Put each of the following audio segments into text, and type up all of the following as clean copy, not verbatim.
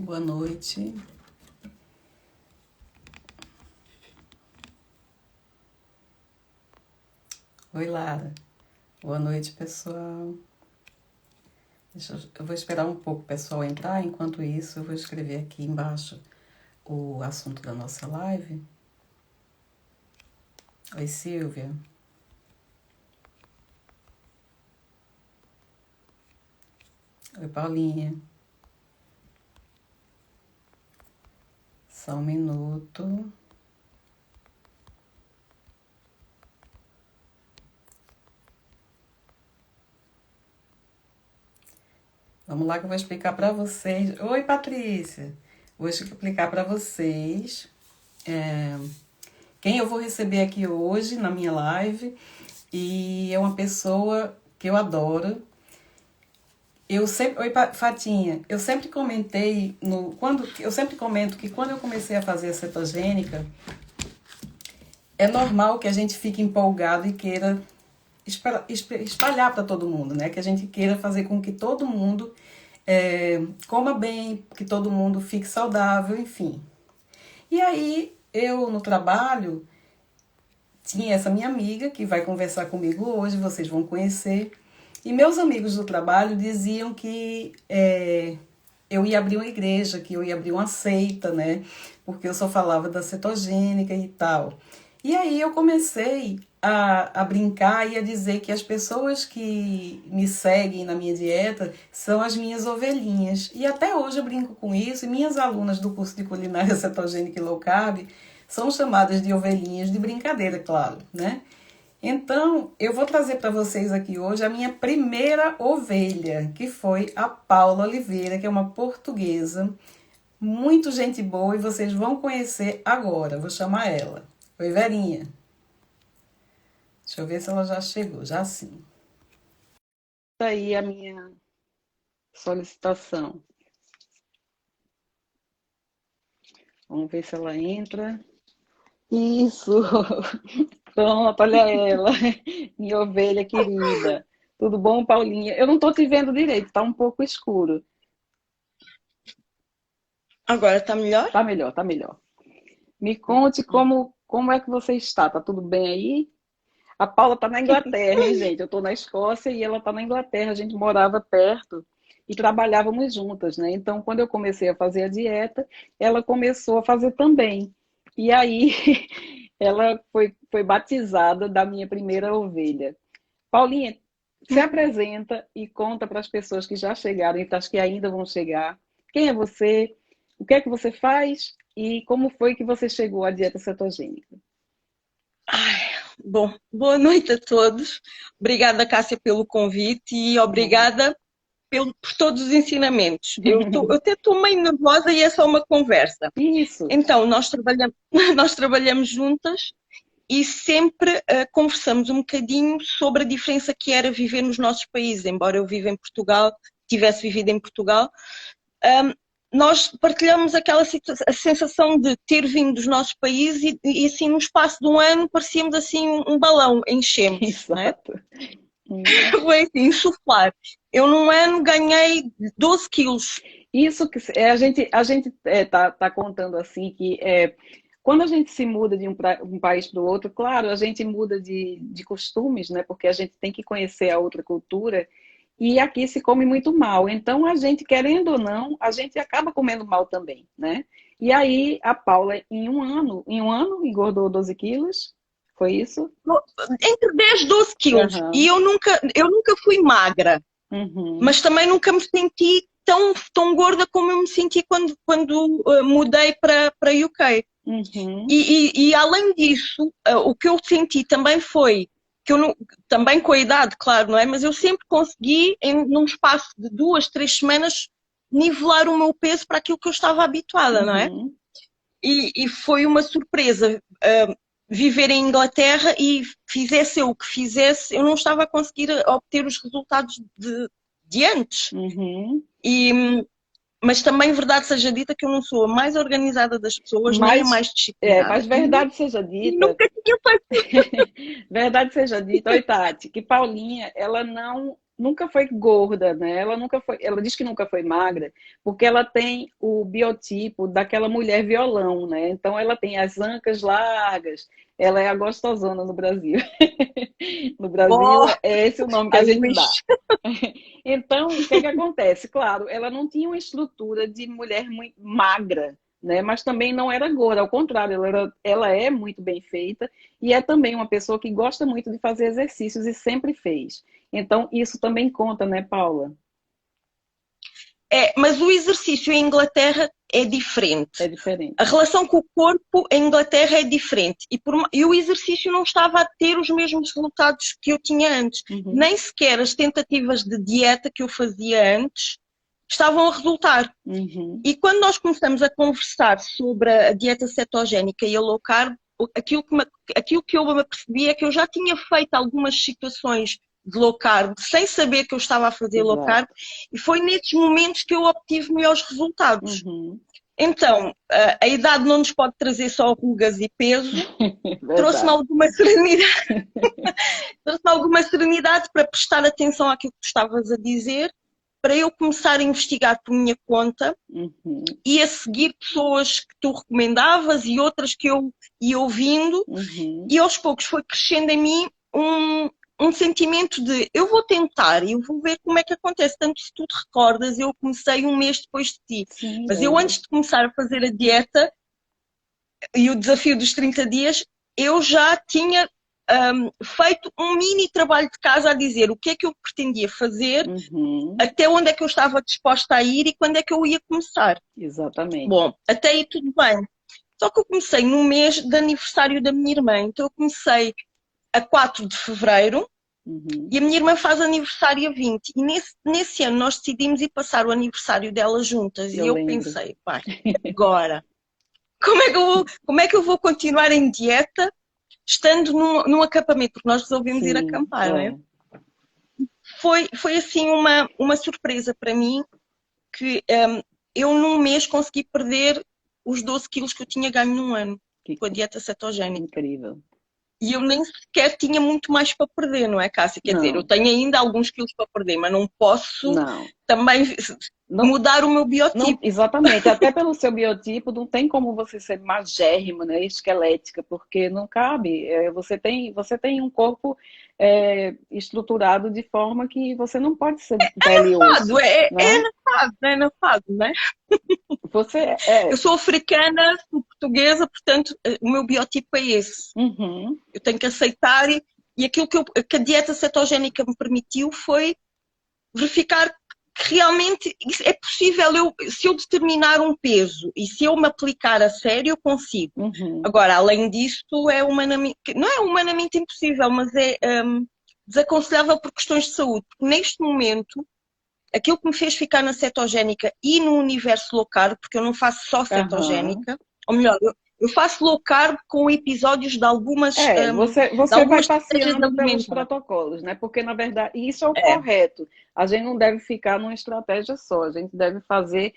Boa noite. Oi, Lara. Boa noite, pessoal. Eu vou esperar um pouco o pessoal entrar. Enquanto isso, eu vou escrever aqui embaixo o assunto da nossa live. Oi, Silvia. Oi, Paulinha. Só um minuto. Vamos lá que eu vou explicar para vocês. Oi, Patrícia. Vou explicar para vocês quem eu vou receber aqui hoje na minha live. E é uma pessoa que eu adoro. Oi, Fatinha, eu sempre comentei, eu sempre comento que quando eu comecei a fazer a cetogênica, é normal que a gente fique empolgado e queira espalhar para todo mundo, né? Que a gente queira fazer com que todo mundo coma bem, que todo mundo fique saudável, enfim. E aí, eu no trabalho, tinha essa minha amiga que vai conversar comigo hoje, vocês vão conhecer. E meus amigos do trabalho diziam que eu ia abrir uma igreja, que eu ia abrir uma seita, né? Porque eu só falava da cetogênica e tal. E aí eu comecei a brincar e a dizer que as pessoas que me seguem na minha dieta são as minhas ovelhinhas. E até hoje eu brinco com isso, e minhas alunas do curso de culinária cetogênica e low carb são chamadas de ovelhinhas de brincadeira, claro, né? Então, eu vou trazer para vocês aqui hoje a minha primeira ovelha, que foi a Paula Oliveira, que é uma portuguesa, muito gente boa, e vocês vão conhecer agora. Vou chamar ela. Oi, Verinha. Deixa eu ver se ela já chegou. Já sim. Tá aí a minha solicitação. Vamos ver se ela entra. Isso! Pronto, olha ela, minha ovelha querida. Tudo bom, Paulinha? Eu não estou te vendo direito, está um pouco escuro. Agora tá melhor? Tá melhor, tá melhor. Me conte como é que você está. Tá tudo bem aí? A Paula tá na Inglaterra, hein, gente? Eu tô na Escócia e ela tá na Inglaterra. A gente morava perto e trabalhávamos juntas, né? Então, quando eu comecei a fazer a dieta, ela começou a fazer também. E aí, ela foi batizada da minha primeira ovelha. Paulinha, se apresenta e conta para as pessoas que já chegaram e para as que ainda vão chegar. Quem é você? O que é que você faz? E como foi que você chegou à dieta cetogênica? Ai, bom, boa noite a todos. Obrigada, Cássia, pelo convite e obrigada por todos os ensinamentos. Eu até estou meio nervosa e é só uma conversa. Isso. Então, nós trabalhamos juntas e sempre conversamos um bocadinho sobre a diferença que era viver nos nossos países. Embora eu viva em Portugal, tivesse vivido em Portugal, nós partilhamos aquela a sensação de ter vindo dos nossos países e assim, no espaço de um ano, parecíamos assim um balão, enchemos, não é? Exato. Foi assim, insuflar. Eu num ano ganhei 12 quilos. Isso que a gente tá contando assim que quando a gente se muda de um país para o outro, claro, a gente muda de costumes, né? Porque a gente tem que conhecer a outra cultura e aqui se come muito mal. Então a gente, querendo ou não, a gente acaba comendo mal também, né? E aí a Paula, em um ano engordou 12 quilos, foi isso? Entre 10 e 12 quilos. E Aham. eu nunca fui magra, Uhum. mas também nunca me senti tão gorda como eu me senti quando mudei para UK. Uhum. E além disso, o que eu senti também foi que eu não, também com a idade, claro, não é? Mas eu sempre consegui, num espaço de 2, 3 semanas, nivelar o meu peso para aquilo que eu estava habituada, não é? Uhum. E foi uma surpresa viver em Inglaterra e fizesse eu o que fizesse, eu não estava a conseguir obter os resultados de antes. Uhum. E, mas também, verdade seja dita, que eu não sou a mais organizada das pessoas, nem a Mas, mais disciplinada. mas E verdade seja e dita, nunca tinha feito. verdade seja dita, oi Tati, que Paulinha, ela nunca foi gorda, né? Ela nunca foi, ela diz que nunca foi magra, porque ela tem o biotipo daquela mulher violão, né? Então ela tem as ancas largas, ela é a gostosona no Brasil. No Brasil Oh, é esse o nome que a ai, gente Luís. dá. Então, o que que acontece? Claro, ela não tinha uma estrutura de mulher muito magra, né? Mas também não era gorda, ao contrário, ela é muito bem feita e é também uma pessoa que gosta muito de fazer exercícios e sempre fez. Então, isso também conta, né, Paula? É, mas o exercício em Inglaterra é diferente. É diferente. A relação com o corpo em Inglaterra é diferente e o exercício não estava a ter os mesmos resultados que eu tinha antes. Uhum. Nem sequer as tentativas de dieta que eu fazia antes estavam a resultar. Uhum. E quando nós começamos a conversar sobre a dieta cetogénica e a low carb, aquilo que eu me apercebi é que eu já tinha feito algumas situações de low carb sem saber que eu estava a fazer low carb, e foi nesses momentos que eu obtive melhores resultados. Uhum. Então, a idade não nos pode trazer só rugas e peso, trouxe-me Verdade. alguma serenidade, trouxe-me alguma serenidade para prestar atenção àquilo que tu estavas a dizer, para eu começar a investigar por minha conta Uhum. e a seguir pessoas que tu recomendavas e outras que eu ia ouvindo, Uhum. e aos poucos foi crescendo em mim um sentimento de eu vou tentar e eu vou ver como é que acontece. Tanto se tu te recordas, eu comecei um mês depois de ti. Sim, Mas eu antes de começar a fazer a dieta e o desafio dos 30 dias, eu já tinha feito um mini trabalho de casa a dizer o que é que eu pretendia fazer, Uhum. até onde é que eu estava disposta a ir e quando é que eu ia começar. Exatamente. Bom, até aí tudo bem. Só que eu comecei no mês de aniversário da minha irmã. Então eu comecei a 4 de fevereiro Uhum. e a minha irmã faz aniversário a 20. E nesse ano nós decidimos ir passar o aniversário dela juntas. E eu lembro. pensei, pai, agora, como é que eu vou continuar em dieta estando num acampamento? Porque nós resolvemos ir acampar, né? Foi assim uma surpresa para mim que eu num mês consegui perder os 12 quilos que eu tinha ganho num ano com a dieta cetogénica. Incrível. E eu nem sequer tinha muito mais para perder, não é, Cássia? Quer dizer, eu tenho ainda alguns quilos para perder, mas não posso também mudar o meu biotipo. Não, exatamente, até pelo seu biotipo não tem como você ser magérrima, né, esquelética, porque não cabe. Você tem um corpo estruturado de forma que você não pode ser pele e osso. É nafado, né? Eu sou africana, sou portuguesa, portanto o meu biotipo é esse. Uhum. Eu tenho que aceitar e aquilo que a dieta cetogénica me permitiu foi verificar que realmente é possível, se eu determinar um peso e se eu me aplicar a sério, eu consigo. Uhum. Agora, além disso, não é humanamente impossível, mas é desaconselhável por questões de saúde. Porque neste momento, aquilo que me fez ficar na cetogénica e no universo low carb, porque eu não faço só cetogénica, ou melhor, eu faço low carb com episódios de algumas você vai passeando pelos protocolos, né? Porque, na verdade, isso é o correto. A gente não deve ficar numa estratégia só. A gente deve fazer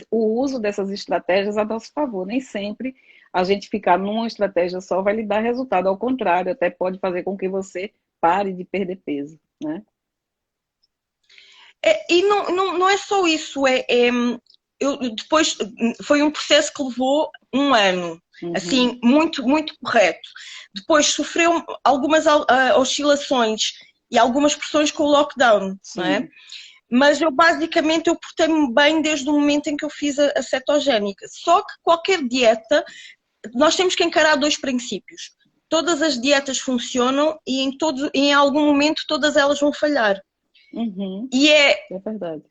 o uso dessas estratégias a nosso favor. Nem sempre a gente ficar numa estratégia só vai lhe dar resultado. Ao contrário, até pode fazer com que você pare de perder peso, né? E não é só isso. Depois foi um processo que levou um ano. Uhum. Assim, muito, muito correto. Depois sofreu algumas oscilações e algumas pressões com o lockdown, não é? Mas eu basicamente portei-me bem desde o momento em que eu fiz a cetogénica. Só que qualquer dieta, nós temos que encarar dois princípios. Todas as dietas funcionam e em algum momento todas elas vão falhar. Uhum. E é verdade.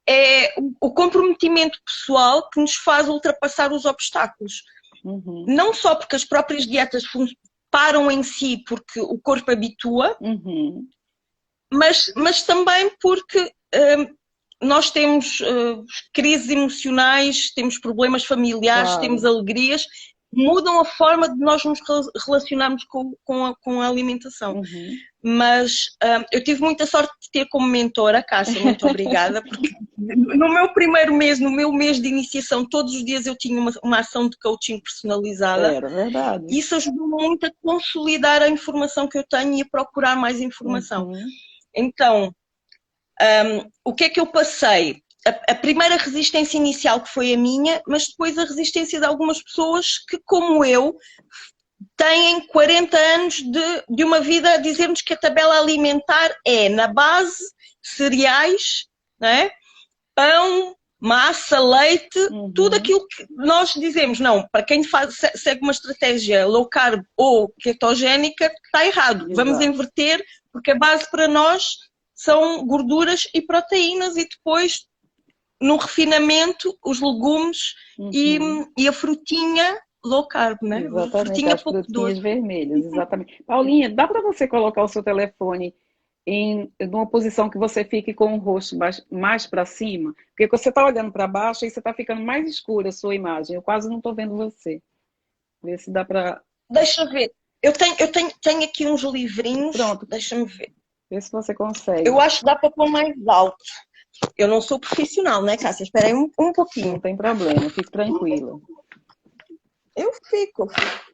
É o comprometimento pessoal que nos faz ultrapassar os obstáculos. Uhum. Não só porque as próprias dietas param em si porque o corpo habitua, mas também porque nós temos crises emocionais, temos problemas familiares, temos alegrias, mudam a forma de nós nos relacionarmos com a alimentação. Mas eu tive muita sorte de ter como mentora a Cássia, muito obrigada, porque no meu primeiro mês, no meu mês de iniciação, todos os dias eu tinha uma ação de coaching personalizada. Era verdade. Isso ajudou-me muito a consolidar a informação que eu tenho e a procurar mais informação. Então, O que é que eu passei? A primeira resistência inicial que foi a minha, mas depois a resistência de algumas pessoas que, como eu, têm 40 anos de uma vida a dizer-nos que a tabela alimentar é, na base, cereais, não é? Pão, massa, leite, tudo aquilo que nós dizemos. Não, para quem segue uma estratégia low carb ou ketogénica, está errado. Exato. Vamos inverter, porque a base para nós são gorduras e proteínas e depois, no refinamento, os legumes e a frutinha low carb, né? Exatamente, Frutinha as pouco frutinhas doce. vermelhas, exatamente. Paulinha, dá para você colocar o seu telefone em uma posição que você fique com o rosto mais para cima? Porque você está olhando para baixo e você está ficando mais escura a sua imagem. Eu quase não estou vendo você. Vê se dá para... Deixa eu ver. Eu tenho aqui uns livrinhos. Pronto. Deixa-me ver. Vê se você consegue. Eu acho que dá para pôr mais alto. Eu não sou profissional, né, Cássia? Espera aí um pouquinho. Não tem problema, fique tranquila. Eu fico.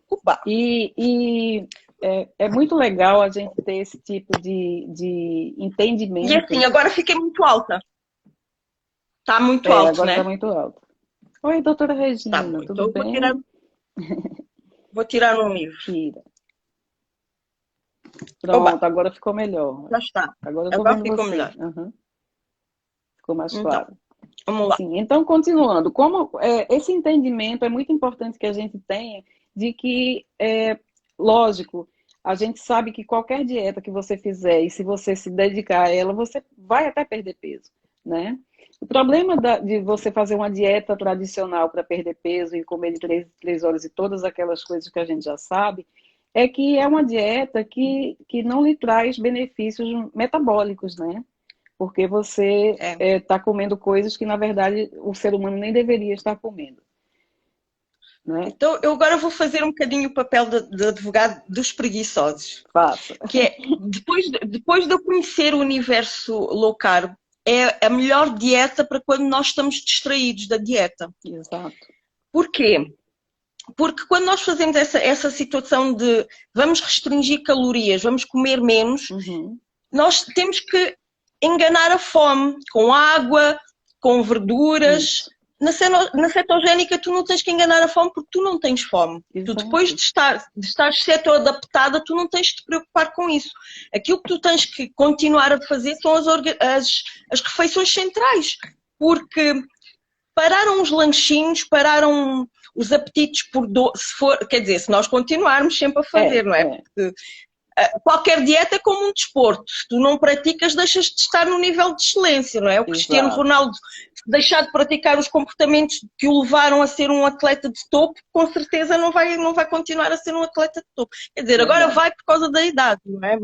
Opa. E é muito legal a gente ter esse tipo de entendimento. E assim, agora fiquei muito alta. Tá muito alto, agora né? Tá muito alto. Oi, doutora Regina, Tá bom, tudo então bem? Vou tirar no livro. Tira. Pronto, Oba. agora ficou melhor. Já está. Agora eu tô Agora vendo ficou você. melhor. Ficou mais Então, claro. vamos lá. Sim, então, continuando, como esse entendimento é muito importante que a gente tenha de que, lógico, a gente sabe que qualquer dieta que você fizer e se você se dedicar a ela, você vai até perder peso, né? O problema de você fazer uma dieta tradicional para perder peso e comer de 3 horas e todas aquelas coisas que a gente já sabe, é que é uma dieta que não lhe traz benefícios metabólicos, né? Porque você está comendo coisas que, na verdade, o ser humano nem deveria estar comendo. Né? Então, eu agora vou fazer um bocadinho o papel de advogado dos preguiçosos. Faça. Que é, depois de eu conhecer o universo low carb, é a melhor dieta para quando nós estamos distraídos da dieta. Exato. Porquê? Porque quando nós fazemos essa situação de vamos restringir calorias, vamos comer menos, nós temos que enganar a fome com água, com verduras. Na cetogénica tu não tens que enganar a fome porque tu não tens fome. Tu, depois de estar cetoadaptada, tu não tens de te preocupar com isso. Aquilo que tu tens que continuar a fazer são as refeições centrais. Porque pararam os lanchinhos, pararam os apetites por doce, quer dizer, se nós continuarmos sempre a fazer, não é? Porque qualquer dieta é como um desporto. Se tu não praticas, deixas de estar no nível de excelência, não é? O Cristiano Ronaldo, se deixar de praticar os comportamentos que o levaram a ser um atleta de topo, com certeza não vai continuar a ser um atleta de topo. Quer dizer, agora vai por causa da idade, não é?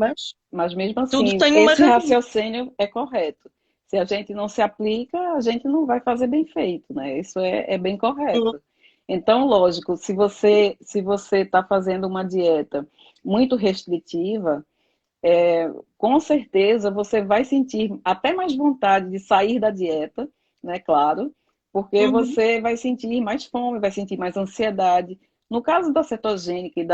Mas mesmo assim, tudo tem uma esse razão. raciocínio é correto. Se a gente não se aplica, a gente não vai fazer bem feito, né? Isso é bem correto. Então, lógico, se você está fazendo uma dieta muito restritiva, com certeza você vai sentir até mais vontade de sair da dieta, né? Claro, porque você vai sentir mais fome, vai sentir mais ansiedade. No caso da cetogênica e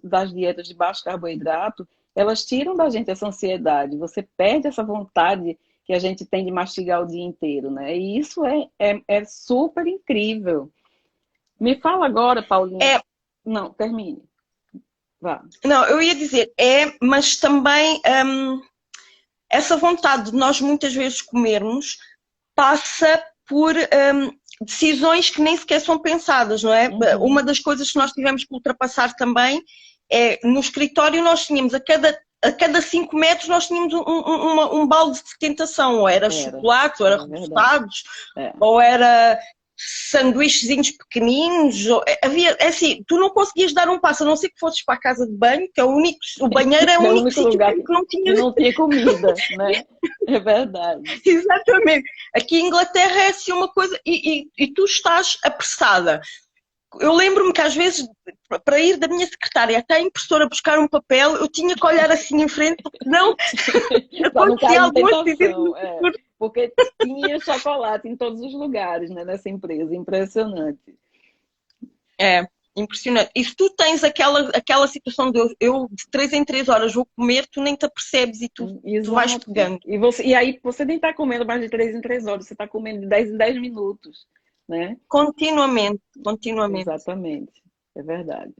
das dietas de baixo carboidrato, elas tiram da gente essa ansiedade, você perde essa vontade que a gente tem de mastigar o dia inteiro, né? E isso é super incrível. Me fala agora, Paulinha. Não, termine. Vá. Não, eu ia dizer, mas também essa vontade de nós muitas vezes comermos passa por decisões que nem sequer são pensadas, não é? Uma das coisas que nós tivemos que ultrapassar também é, no escritório nós tínhamos a cada 5 metros nós tínhamos um balde de tentação, ou era chocolate, ou era repousados, ou era sanduíchezinhos pequeninos, havia, assim, tu não conseguias dar um passo, a não ser que fosses para a casa de banho, que é o banheiro é o único sítio lugar que não tinha comida, né? É verdade. Exatamente. Aqui em Inglaterra é assim uma coisa, e tu estás apressada. Eu lembro-me que às vezes, para ir da minha secretária até a impressora buscar um papel, eu tinha que olhar assim em frente, porque não acontecia alguma coisa. Porque tinha chocolate em todos os lugares, né, nessa empresa. Impressionante. impressionante. E se tu tens aquela situação de eu de 3 em 3 horas vou comer, tu nem te apercebes e tu vais pegando. E aí você nem está comendo mais de 3 em 3 horas, você está comendo de 10 em 10 minutos, né? Continuamente. Exatamente, é verdade.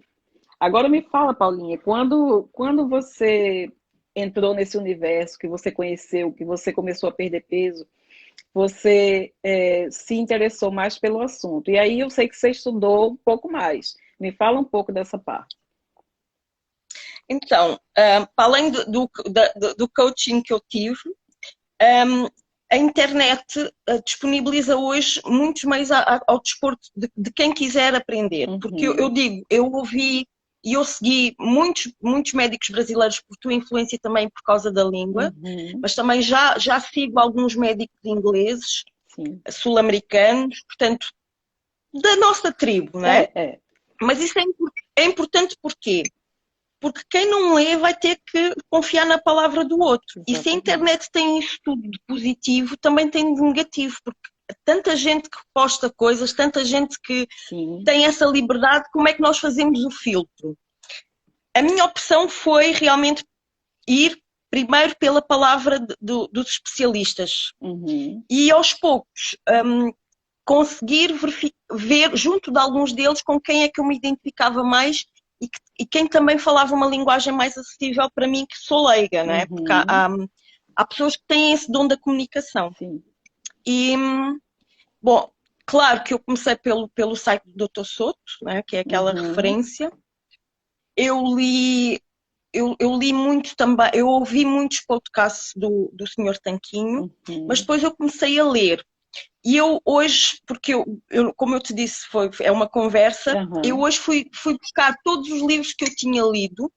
Agora me fala, Paulinha, quando você entrou nesse universo, que você conheceu, que você começou a perder peso, você se interessou mais pelo assunto. E aí eu sei que você estudou um pouco mais. Me fala um pouco dessa parte. Então, para além do coaching que eu tive, a internet disponibiliza hoje muitos meios ao dispor de quem quiser aprender. Porque eu digo, eu ouvi e eu segui muitos médicos brasileiros por tua influência também por causa da língua, mas também já sigo alguns médicos ingleses, sul-americanos, portanto, da nossa tribo, não é? Mas isso é importante porquê? Porque quem não lê vai ter que confiar na palavra do outro. Exatamente. E se a internet tem isso tudo de positivo, também tem de negativo, porque tanta gente que posta coisas, tanta gente que tem essa liberdade, como é que nós fazemos o filtro? A minha opção foi realmente ir primeiro pela palavra dos especialistas. E aos poucos conseguir ver junto de alguns deles com quem é que eu me identificava mais e quem também falava uma linguagem mais acessível para mim, que sou leiga, não é? Porque há pessoas que têm esse dom da comunicação. E, bom, claro que eu comecei pelo site do Dr. Soto, né, que é aquela referência. Eu li muito também, eu ouvi muitos podcasts do Sr. Tanquinho, mas depois eu comecei a ler. E eu hoje, porque como eu te disse, é uma conversa, eu hoje fui buscar todos os livros que eu tinha lido,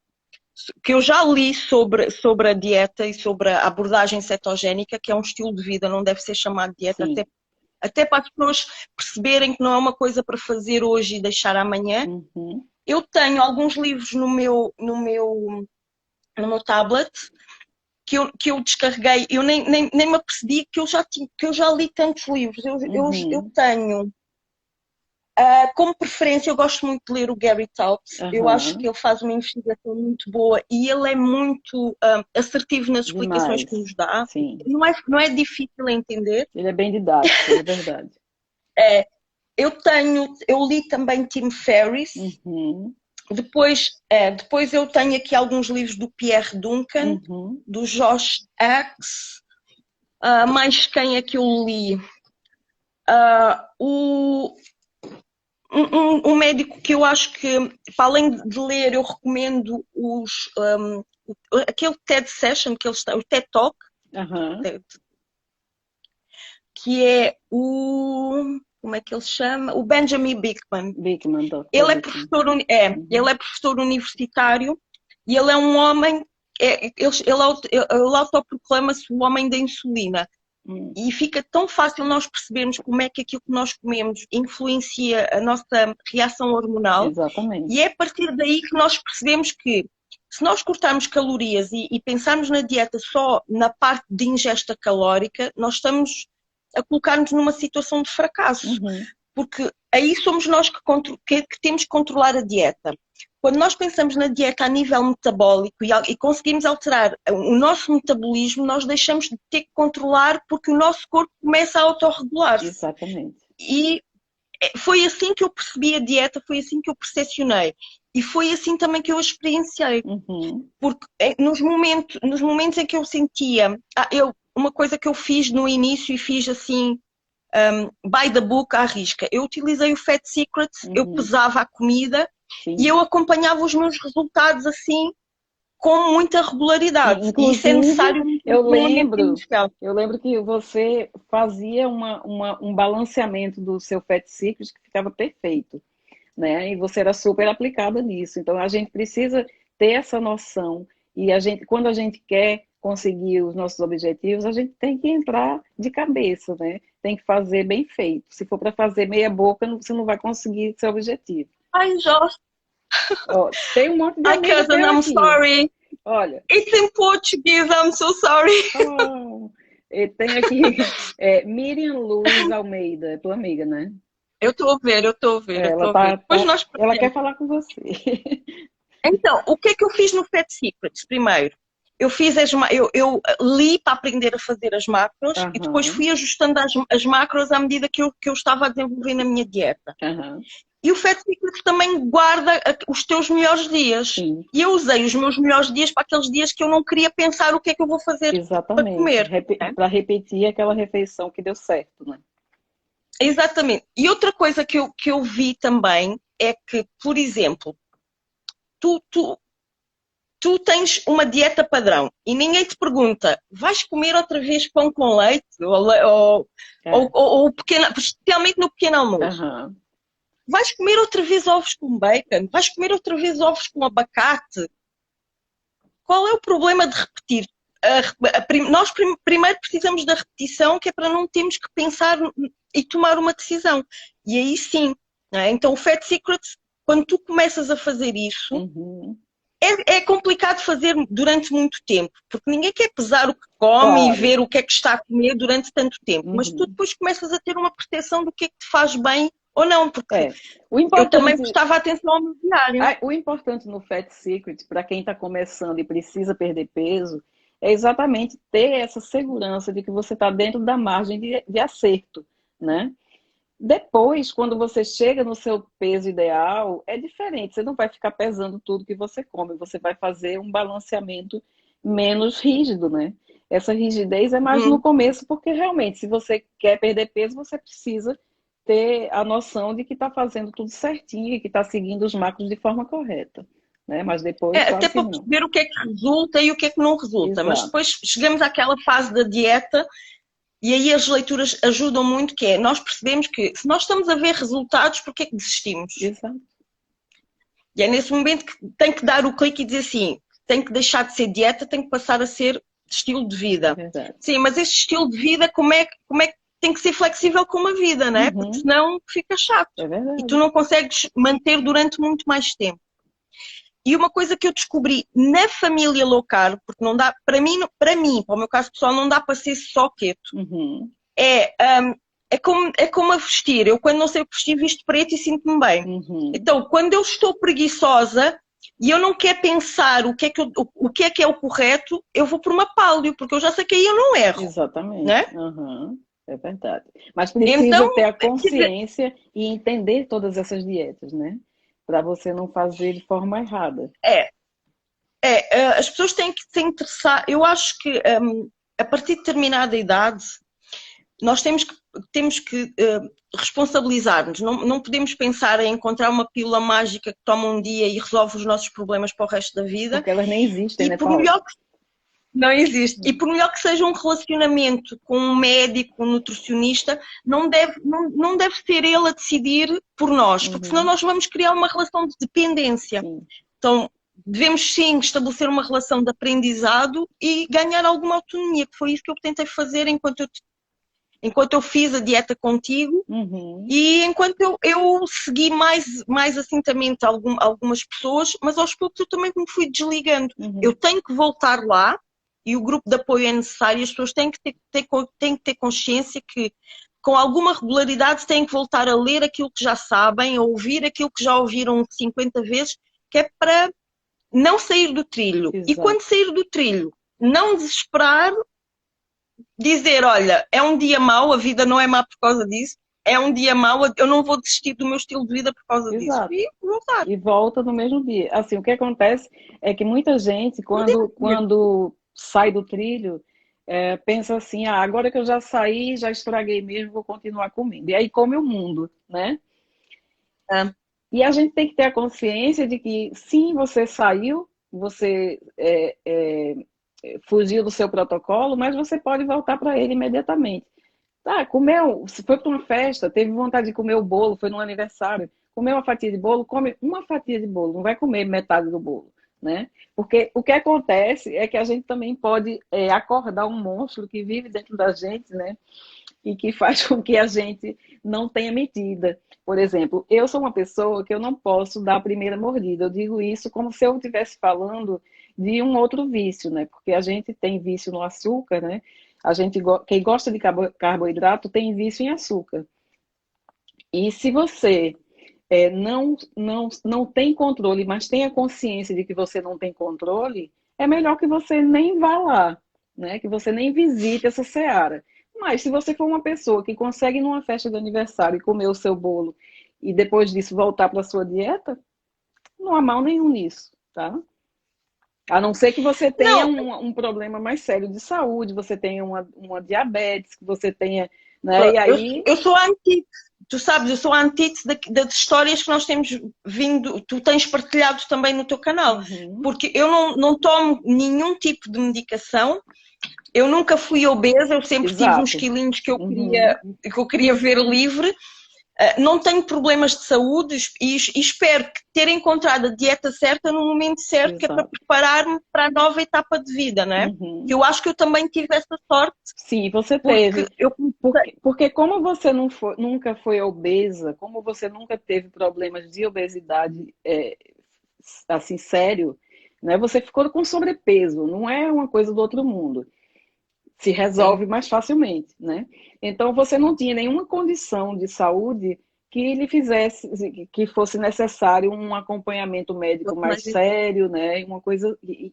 que eu já li sobre a dieta e sobre a abordagem cetogénica, que é um estilo de vida, não deve ser chamado dieta, até para as pessoas perceberem que não é uma coisa para fazer hoje e deixar amanhã. Eu tenho alguns livros no meu tablet que eu descarreguei, eu nem me apercebi que eu já li tantos livros. Eu tenho, como preferência, eu gosto muito de ler o Gary Taubes. Eu acho que ele faz uma investigação muito boa e ele é muito assertivo nas explicações que nos dá. Não é difícil entender. Ele é bem didático, é verdade. Eu li também Tim Ferriss. Depois eu tenho aqui alguns livros do Pierre Duncan, do Josh Axe, mais quem é que eu li? Um médico que eu acho que, para além de ler, eu recomendo aquele TED Session, o TED Talk, que é como é que ele se chama? O Benjamin Bikman. Ele é professor universitário e ele é um homem, ele autoproclama-se o homem da insulina. E fica tão fácil nós percebermos como é que aquilo que nós comemos influencia a nossa reação hormonal. Exatamente. E é a partir daí que nós percebemos que se nós cortarmos calorias e pensarmos na dieta só na parte de ingesta calórica, nós estamos a colocar-nos numa situação de fracasso. Porque aí somos nós que temos que controlar a dieta. Quando nós pensamos na dieta a nível metabólico e conseguimos alterar o nosso metabolismo, nós deixamos de ter que controlar porque o nosso corpo começa a autorregular-se. Exatamente. E foi assim que eu percebi a dieta, foi assim que eu percepcionei. E foi assim também que eu a experienciei. Porque nos momentos em que eu sentia... Uma coisa que eu fiz no início e fiz assim, by the book, à risca. Eu utilizei o Fat Secrets, eu pesava a comida e eu acompanhava os meus resultados assim, com muita regularidade. Inclusive, e isso é necessário. Eu lembro que você fazia um balanceamento do seu Fat Secrets que ficava perfeito, né? E você era super aplicada nisso. Então a gente precisa ter essa noção e quando a gente quer conseguir os nossos objetivos, a gente tem que entrar de cabeça, né? Tem que fazer bem feito. Se for para fazer meia boca, você não vai conseguir seu objetivo. Ai, Jorge. Tem um monte de amiga cousin, I'm sorry. Olha. It's in Portuguese, I'm so sorry. E tem aqui Miriam Luz Almeida, tua amiga, né? Eu estou a ver, eu estou a ver, eu estou a ver. Ela quer falar com você. Então, o que é que eu fiz no Fat Secrets? Primeiro, eu li para aprender a fazer as macros e depois fui ajustando as macros à medida que eu estava a desenvolver na minha dieta. E o Fat Secrets também guarda os teus melhores dias. Sim. E eu usei os meus melhores dias para aqueles dias que eu não queria pensar o que é que eu vou fazer para comer. Para repetir aquela refeição que deu certo, né? Exatamente. E outra coisa que eu vi também é que, por exemplo, tu tens uma dieta padrão e ninguém te pergunta, vais comer outra vez pão com leite? Ou pequeno, especialmente no pequeno almoço. Vais comer outra vez ovos com bacon? Vais comer outra vez ovos com abacate? Qual é o problema de repetir? Nós primeiro precisamos da repetição, que é para não termos que pensar e tomar uma decisão. E aí sim. Então o Fat Secrets, quando tu começas a fazer isso, é complicado fazer durante muito tempo, porque ninguém quer pesar o que come e ver o que é que está a comer durante tanto tempo. Mas tu depois começas a ter uma percepção do que é que te faz bem ou não, porque eu também prestava atenção ao meu diário. O importante no Fat Secret, para quem está começando e precisa perder peso, é exatamente ter essa segurança de que você está dentro da margem de acerto, né? Depois, quando você chega no seu peso ideal, é diferente. Você não vai ficar pesando tudo que você come, você vai fazer um balanceamento menos rígido, né? Essa rigidez é mais no começo, porque realmente, se você quer perder peso, você precisa ter a noção de que está fazendo tudo certinho e que está seguindo os macros de forma correta, né? Mas depois até para perceber o que é que resulta e o que é que não resulta. Exato. Mas depois chegamos àquela fase da dieta e aí as leituras ajudam muito, que é, nós percebemos que se nós estamos a ver resultados, porque é que desistimos? Exato. E é nesse momento que tem que dar o clique e dizer assim, tem que deixar de ser dieta, tem que passar a ser estilo de vida. Exato. Sim, mas este estilo de vida, como é que tem que ser flexível com a vida, né? Porque senão fica chato. É verdade. E tu não consegues manter durante muito mais tempo. E uma coisa que eu descobri na família low carb, porque não dá, para mim, para o meu caso pessoal, não dá para ser só keto. É como a vestir. Eu quando não sei o que vestir, visto preto e sinto-me bem. Então, quando eu estou preguiçosa e eu não quero pensar o que é o correto, eu vou por uma paleo, porque eu já sei que aí eu não erro. Exatamente. Né? É verdade. Mas precisa então, ter a consciência e entender todas essas dietas, né? Para você não fazer de forma errada. As pessoas têm que se interessar. Eu acho que a partir de determinada idade nós temos que responsabilizar-nos. Não podemos pensar em encontrar uma pílula mágica que toma um dia e resolve os nossos problemas para o resto da vida. Porque elas nem existem, né, por melhor que não existe. E por melhor que seja um relacionamento com um médico, um nutricionista, não deve ser ele a decidir por nós, porque senão nós vamos criar uma relação de dependência. Então, devemos sim estabelecer uma relação de aprendizado e ganhar alguma autonomia, que foi isso que eu tentei fazer enquanto eu fiz a dieta contigo e enquanto eu segui mais atentamente algumas pessoas, mas aos poucos eu também me fui desligando. Eu tenho que voltar lá. E o grupo de apoio é necessário, as pessoas têm que ter consciência que com alguma regularidade têm que voltar a ler aquilo que já sabem, a ouvir aquilo que já ouviram 50 vezes, que é para não sair do trilho. Exato. E quando sair do trilho, não desesperar, dizer, olha, é um dia mau, a vida não é má por causa disso, é um dia mau, eu não vou desistir do meu estilo de vida por causa disso. E voltar. E volta no mesmo dia. Assim, o que acontece é que muita gente, quando sai do trilho, pensa assim, agora que eu já saí, já estraguei mesmo, vou continuar comendo. E aí come o mundo, né? E a gente tem que ter a consciência de que, sim, você saiu, você fugiu do seu protocolo, mas você pode voltar para ele imediatamente. Comeu, se foi para uma festa, teve vontade de comer o bolo, foi num aniversário, comeu uma fatia de bolo, come uma fatia de bolo, não vai comer metade do bolo. Né? Porque o que acontece é que a gente também pode acordar um monstro que vive dentro da gente, né? E que faz com que a gente não tenha medida. Por exemplo, eu sou uma pessoa que eu não posso dar a primeira mordida. Eu digo isso como se eu estivesse falando de um outro vício, né? Porque a gente tem vício no açúcar, né? Quem gosta de carboidrato tem vício em açúcar. E se você não tem controle, mas tem a consciência de que você não tem controle, é melhor que você nem vá lá, né? Que você nem visite essa seara. Mas se você for uma pessoa que consegue ir numa festa de aniversário e comer o seu bolo e depois disso voltar para a sua dieta, não há mal nenhum nisso, tá? A não ser que você tenha Não, um problema mais sério de saúde, você tenha uma diabetes, que você tenha, né? E eu, aí, eu sou a antítese, tu sabes, eu sou a antítese das histórias que nós temos vindo, tu tens partilhado também no teu canal, porque eu não tomo nenhum tipo de medicação, eu nunca fui obesa, eu sempre tive uns exato. quilinhos que eu queria ver livre. Não tenho problemas de saúde e espero que ter encontrado a dieta certa no momento certo, que é para Exato. preparar-me para a nova etapa de vida, não é? Que eu acho que eu também tive essa sorte. Sim, você Porque teve. Porque como você nunca foi obesa, como você nunca teve problemas de obesidade assim sério, né? Você ficou com sobrepeso, não é uma coisa do outro mundo. Se resolve mais facilmente, né? Então você não tinha nenhuma condição de saúde que lhe fizesse, que fosse necessário um acompanhamento médico mais sério, né? Uma coisa e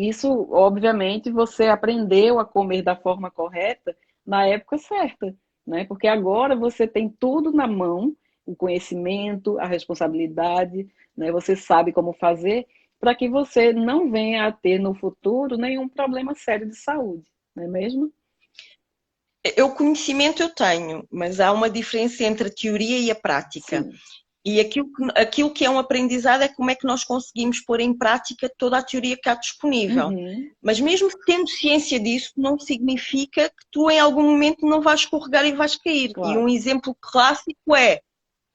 isso, obviamente, você aprendeu a comer da forma correta na época certa, né? Porque agora você tem tudo na mão, o conhecimento, a responsabilidade, né? Você sabe como fazer para que você não venha a ter no futuro nenhum problema sério de saúde, não é mesmo? O conhecimento eu tenho, mas há uma diferença entre a teoria e a prática. Sim. E aquilo que é um aprendizado é como é que nós conseguimos pôr em prática toda a teoria que há disponível. Mas mesmo tendo ciência disso, não significa que tu em algum momento não vais escorregar e vais cair. Claro. E um exemplo clássico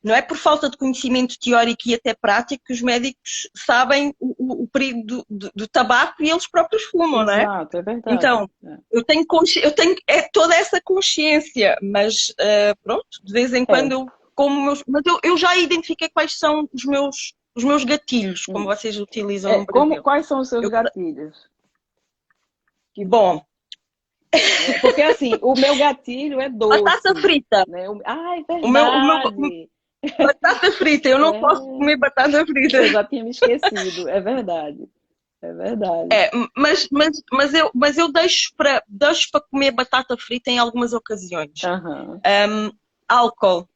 não é por falta de conhecimento teórico e até prático que os médicos sabem o perigo do tabaco e eles próprios fumam, não é? Exato, é verdade. Então, eu tenho toda essa consciência, mas pronto, de vez em quando eu como mas eu já identifiquei quais são os meus gatilhos, como vocês utilizam no Brasil. Quais são os seus gatilhos? Bom, porque assim, o meu gatilho é doce. Batata frita. Né? Ai, verdade. Batata frita, eu não posso comer batata frita. Eu já tinha me esquecido, é verdade. É verdade. Mas eu deixo para comer batata frita em algumas ocasiões. Álcool.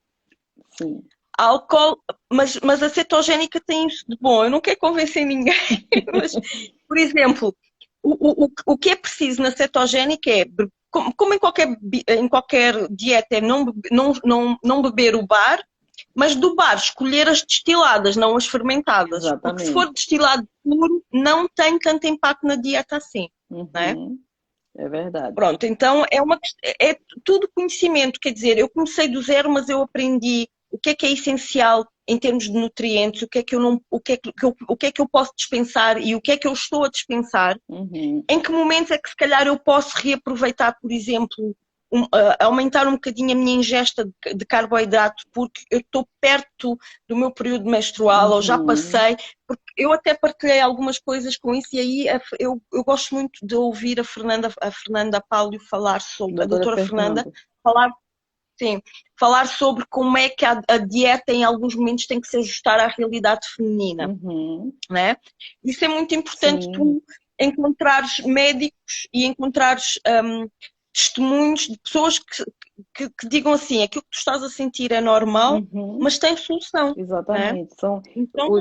Sim. Álcool, mas a cetogénica tem isso de bom. Eu não quero convencer ninguém. Mas, por exemplo, o que é preciso na cetogénica é, como em qualquer dieta, é não beber o bar, mas do bar escolher as destiladas, não as fermentadas. Exatamente. Porque se for destilado puro, não tem tanto impacto na dieta assim. Não é? É verdade. Pronto, então é tudo conhecimento, quer dizer, eu comecei do zero, mas eu aprendi o que é essencial em termos de nutrientes, o que é que eu posso dispensar e o que é que eu estou a dispensar, em que momentos é que se calhar eu posso reaproveitar, por exemplo, aumentar um bocadinho a minha ingesta de carboidrato, porque eu estou perto do meu período menstrual, ou já passei, porque eu até partilhei algumas coisas com isso, e aí eu gosto muito de ouvir a Fernanda Pálio falar sobre, a doutora Fernanda, falar sobre como é que a dieta em alguns momentos tem que se ajustar à realidade feminina. Né? Isso é muito importante, tu encontrares médicos e encontrares testemunhos de pessoas que digam assim, aquilo que tu estás a sentir é normal, mas tem solução. Exatamente. Né? São, então,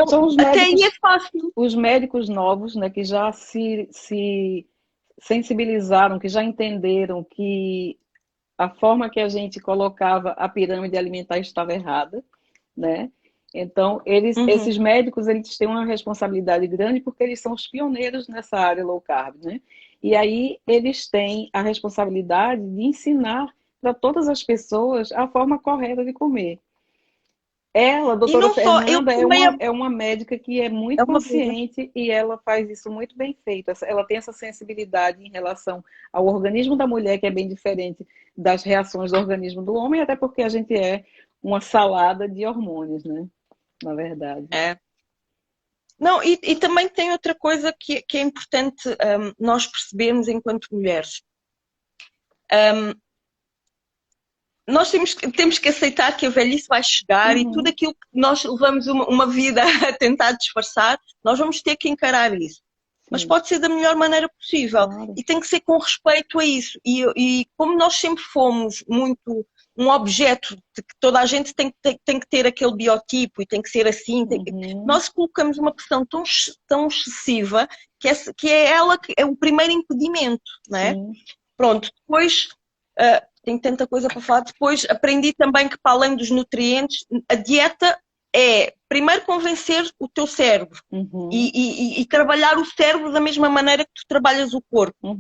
são os médicos, até aí é fácil. Os médicos novos, né, que já se sensibilizaram, que já entenderam que a forma que a gente colocava a pirâmide alimentar estava errada, né? Então, esses médicos, eles têm uma responsabilidade grande porque eles são os pioneiros nessa área low carb, né? E aí eles têm a responsabilidade de ensinar para todas as pessoas a forma correta de comer. Ela, a doutora Fernanda, é uma médica que é muito consciente e ela faz isso muito bem feito. Ela tem essa sensibilidade em relação ao organismo da mulher, que é bem diferente das reações do organismo do homem, até porque a gente é uma salada de hormônios, né? Na verdade. Não, e também tem outra coisa que é importante nós percebermos enquanto mulheres. nós temos que aceitar que a velhice vai chegar e tudo aquilo que nós levamos uma vida a tentar disfarçar, nós vamos ter que encarar isso. Mas pode ser da melhor maneira possível. Claro. E tem que ser com respeito a isso. E como nós sempre fomos muito um objeto de que toda a gente tem que ter aquele biotipo e tem que ser assim, nós colocamos uma pressão tão excessiva que é ela que é o primeiro impedimento, não é? Pronto, depois tenho tanta coisa para falar. Depois aprendi também que, para além dos nutrientes, a dieta é primeiro convencer o teu cérebro e trabalhar o cérebro da mesma maneira que tu trabalhas o corpo.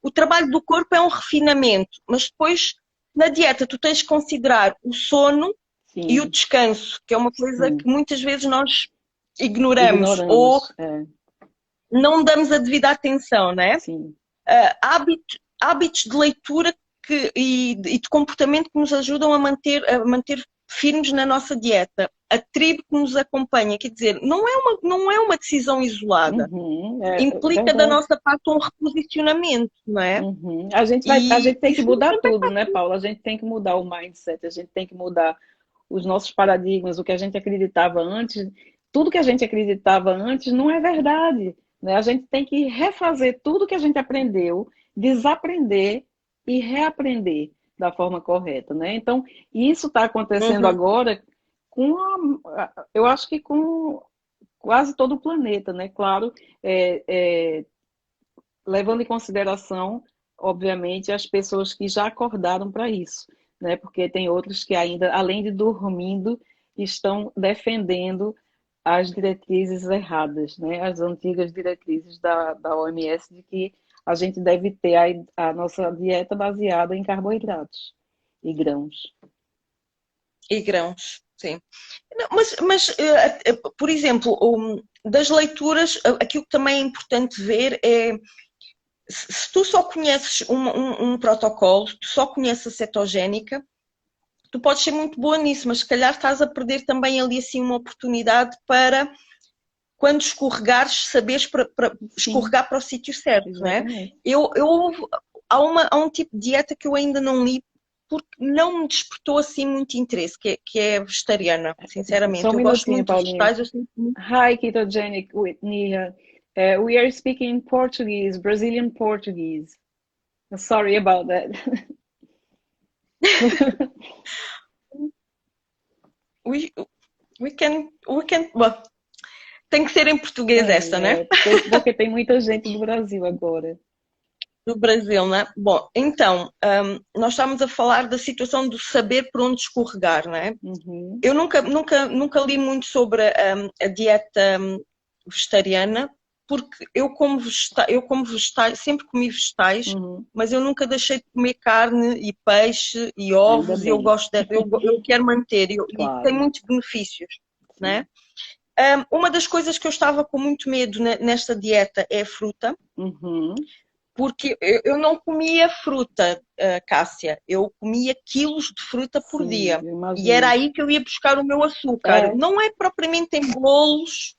O trabalho do corpo é um refinamento, mas depois na dieta tu tens de considerar o sono e o descanso, que é uma coisa que muitas vezes nós ignoramos ou não damos a devida atenção, né? Hábitos de leitura e de comportamento que nos ajudam a manter firmes na nossa dieta. A tribo que nos acompanha, quer dizer, não é uma decisão isolada. Implica da nossa parte um reposicionamento, não é? A gente tem que mudar tudo, né, Paula? A gente tem que mudar o mindset, a gente tem que mudar os nossos paradigmas, o que a gente acreditava antes. Tudo que a gente acreditava antes não é verdade, né? A gente tem que refazer tudo que a gente aprendeu, desaprender e reaprender da forma correta, né? Então, isso está acontecendo agora eu acho que com quase todo o planeta, né? Claro, levando em consideração, obviamente, as pessoas que já acordaram para isso, né? Porque tem outros que ainda, além de dormindo, estão defendendo as diretrizes erradas, né? As antigas diretrizes da OMS de que a gente deve ter a nossa dieta baseada em carboidratos e grãos. E grãos, sim. Não, mas por exemplo, das leituras, aquilo que também é importante ver é, se tu só conheces um protocolo, tu só conheces a cetogénica, tu podes ser muito boa nisso, mas se calhar estás a perder também ali assim uma oportunidade para, quando escorregares, saberes para escorregar para o sítio certo, não é? Há um tipo de dieta que eu ainda não li porque não me despertou assim muito interesse, que é vegetariana, sinceramente. Só um eu gosto minutinho, muito de vegetais. Eu sinto muito... Hi, Ketogenic with Nia. We are speaking Portuguese, Brazilian Portuguese. Sorry about that. we can... Well, tem que ser em português esta, né? Porque tem muita gente do Brasil agora. Do Brasil, né? Bom, então, nós estamos a falar da situação do saber por onde escorregar, né? Eu nunca li muito sobre a dieta vegetariana, porque eu como vegetais, sempre comi vegetais, mas eu nunca deixei de comer carne e peixe e ovos, e eu gosto eu quero manter, claro. E tem muitos benefícios, né? Uma das coisas que eu estava com muito medo nesta dieta é a fruta, porque eu não comia fruta, Cássia, eu comia quilos de fruta por dia, e era aí que eu ia buscar o meu açúcar. Não é propriamente em bolos,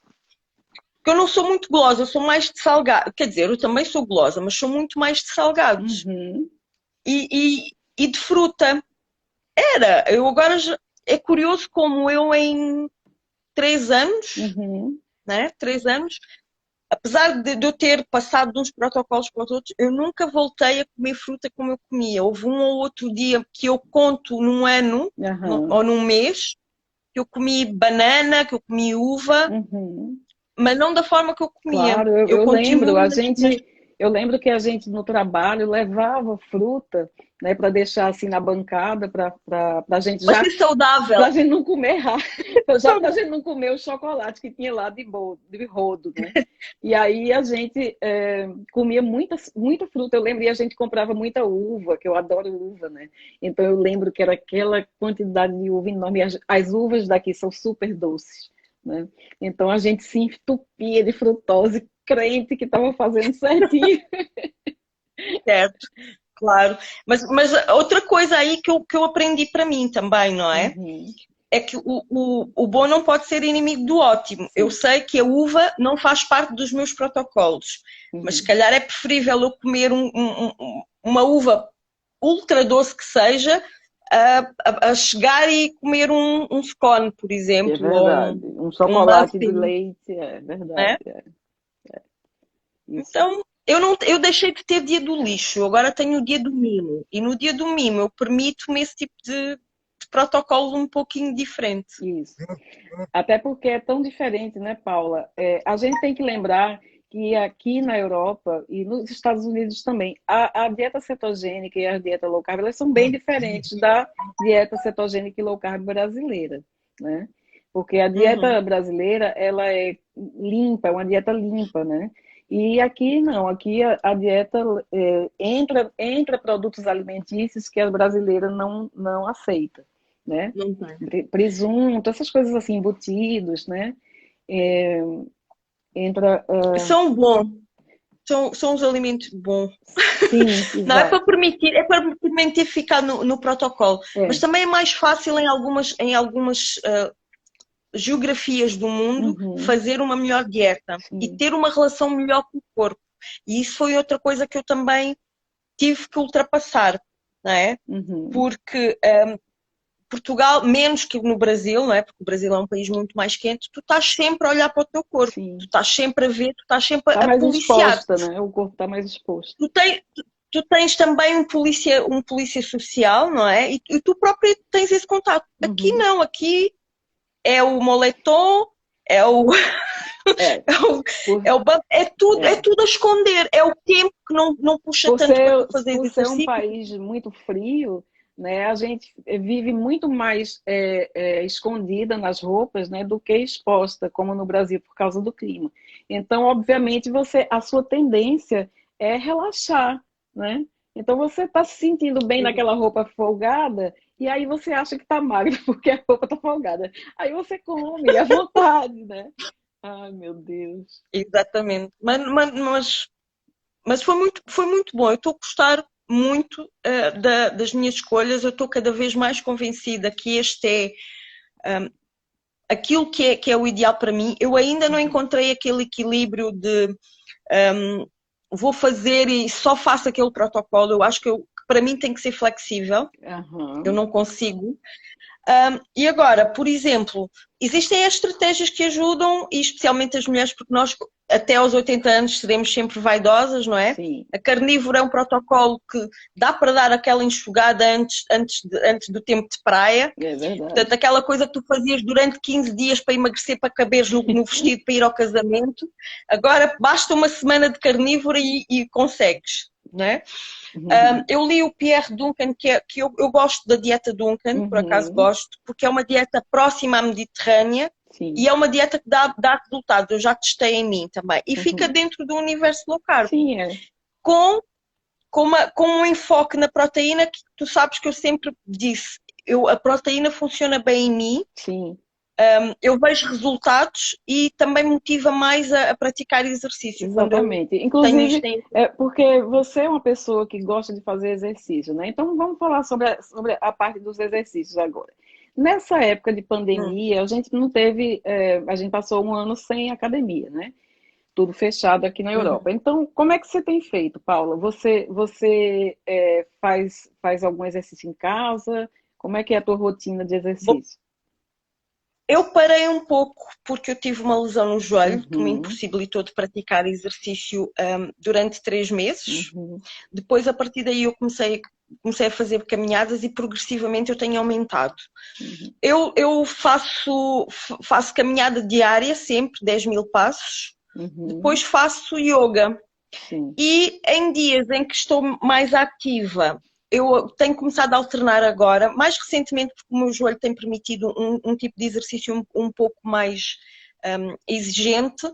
porque eu não sou muito gulosa, eu sou mais de salgado, quer dizer, eu também sou gulosa, mas sou muito mais de salgados. E de fruta. Eu agora é curioso como eu em 3 anos, né? 3 anos, apesar de eu ter passado de uns protocolos para os outros, eu nunca voltei a comer fruta como eu comia. Houve um ou outro dia que eu conto num ano ou num mês que eu comi banana, que eu comi uva, mas não da forma que eu comia. Claro, eu lembro, eu lembro que a gente no trabalho levava fruta, né, para deixar assim na bancada, para a gente já... Mas é saudável. Para a gente não comer errado, para a gente não comer o chocolate que tinha lá de rodo, né? E aí a gente comia muita fruta, eu lembro, e a gente comprava muita uva, que eu adoro uva, né? Então eu lembro que era aquela quantidade de uva enorme, as uvas daqui são super doces, né? Então a gente se entupia de frutose, crente que estava fazendo certinho. Certo, claro. Mas outra coisa aí que eu aprendi para mim também, não é? É que o bom não pode ser inimigo do ótimo. Eu sei que a uva não faz parte dos meus protocolos, mas se calhar é preferível eu comer uma uva ultra doce que seja, a chegar e comer um scone, por É exemplo, verdade. ou Um um chocolate de muffin, leite, é verdade. né? Isso. Então, eu deixei de ter dia do lixo, agora tenho o dia do mimo. E no dia do mimo eu permito-me esse tipo de protocolo um pouquinho diferente. Isso. Até porque é tão diferente, né, Paula? A gente tem que lembrar que aqui na Europa e nos Estados Unidos também, a dieta cetogênica e a dieta low carb, elas são bem diferentes da dieta cetogênica e low carb brasileira, né? Porque a dieta brasileira, ela é limpa, é uma dieta limpa, né? E aqui não, aqui a dieta entra produtos alimentícios que a brasileira não aceita, né? Não tem. Presunto, essas coisas assim, embutidos, né? É, entra. São bons, são os alimentos bons. Sim, Não é exato. para permitir ficar no protocolo, mas também é mais fácil em algumas geografias do mundo Uhum, fazer uma melhor dieta e sim. ter uma relação melhor com o corpo. E isso foi outra coisa que eu também tive que ultrapassar, não é? Uhum, Porque Portugal, menos que no Brasil, não é? Porque o Brasil é um país muito mais quente, tu estás sempre a olhar para o teu corpo, tu sim. estás sempre a ver, tu estás sempre Está a mais policiar. exposta, né? O corpo está mais exposto. Tu tens também um polícia social, não é? E tu próprio tens esse contato. Aqui Uhum. não, aqui é o moletom, é o, É, por, é é. tudo a esconder. É o tempo que não puxa Por tanto para ser, tu fazer por ser um exercício. país muito frio, né, a gente vive muito mais escondida nas roupas, né, do que exposta, como no Brasil, por causa do clima. Então, obviamente, a sua tendência é relaxar, né? Então, você está se sentindo bem naquela roupa folgada e aí você acha que está magra porque a roupa está folgada. Aí você come à vontade, né? Ai, meu Deus. Exatamente. Mas foi muito bom. Eu estou a gostar muito das minhas escolhas. Eu estou cada vez mais convencida que este é aquilo que é o ideal para mim. Eu ainda não encontrei aquele equilíbrio de vou fazer e só faço aquele protocolo. Eu acho que para mim tem que ser flexível. Eu Aham. não consigo. E agora, por exemplo, existem as estratégias que ajudam, e especialmente as mulheres, porque nós até aos 80 anos seremos sempre vaidosas, não é? Sim, A carnívora é um protocolo que dá para dar aquela enxugada antes do tempo de praia. é verdade. Portanto, aquela coisa que tu fazias durante 15 dias para emagrecer, para caberes no vestido para ir ao casamento, agora basta uma semana de carnívora e consegues, não é? Uhum. Eu li o Pierre Duncan, que eu gosto da dieta Duncan, por acaso Uhum. gosto, porque é uma dieta próxima à Mediterrânea e Sim. é uma dieta que dá resultados. Eu já testei em mim também. E fica Uhum. dentro do universo low carb, Sim, é. com, com um enfoque na proteína que tu sabes que eu sempre disse. A proteína funciona bem em mim, Sim. eu vejo resultados e também motiva mais a praticar exercício quando eu Exatamente. tenho isto Inclusive, em. porque você é uma pessoa que gosta de fazer exercício, né? Então, vamos falar sobre a parte dos exercícios agora. Nessa época de Hum, pandemia, a gente não teve, a gente passou um ano sem academia, né? Tudo fechado aqui na uhum. Europa. Então, como é que você tem feito, Paula? Você faz algum exercício em casa? Como é que é a tua rotina de exercício? Eu parei um pouco porque eu tive uma lesão no joelho que me Uhum, impossibilitou de praticar exercício durante 3 meses. uhum, Depois, a partir daí, eu comecei a fazer caminhadas e progressivamente eu tenho aumentado. uhum, Eu faço caminhada diária, sempre 10.000 passos. uhum, Depois faço yoga. sim. E em dias em que estou mais ativa, eu tenho começado a alternar agora, mais recentemente, porque o meu joelho tem permitido um tipo de exercício um pouco mais exigente.